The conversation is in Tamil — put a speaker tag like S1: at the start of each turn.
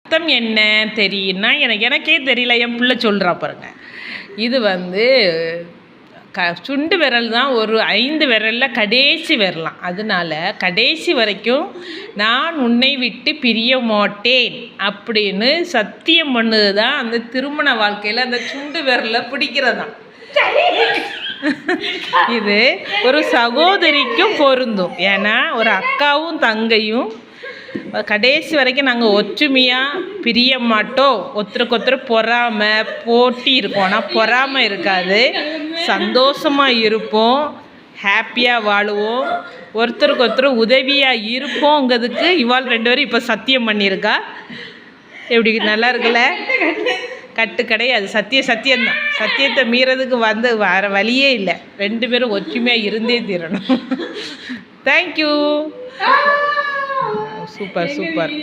S1: அர்த்தம் என்ன தெரியும்னா எனக்கே தெரியல, என் பிள்ளை சொல்கிறா பாருங்க. இது சுண்டு விரல் தான் ஒரு 5 விரலில் கடைசி விரலாம். அதனால கடைசி வரைக்கும் நான் உன்னை விட்டு பிரிய மாட்டேன் அப்படின்னு சத்தியம் பண்ணுது தான் அந்த திருமண வாழ்க்கையில் அந்த சுண்டு விரலில் பிடிக்கிறதான். இது ஒரு சகோதரிக்கும் பொருந்தும். ஏன்னா ஒரு அக்காவும் தங்கையும் கடைசி வரைக்கும் நாங்கள் ஒற்றுமையாக பிரிய மாட்டோம். ஒருத்தருக்கு பொறாமல் போட்டி இருக்கும், ஆனால் பொறாமல் இருக்காது. சந்தோஷமாக இருப்போம், ஹாப்பியாக வாழுவோம், ஒருத்தருக்கு உதவியாக இருப்போங்கிறதுக்கு இவாள் 2 பேரும் இப்போ சத்தியம் பண்ணியிருக்கா. எப்படி நல்லா இருக்குல்ல? கட்டு கிடையாது, சத்தியம்தான். சத்தியத்தை மீறதுக்கு வர வழியே இல்லை. 2 பேரும் ஒற்றுமையாக இருந்தே தீரணும். தேங்க்யூ. சூப்பர்.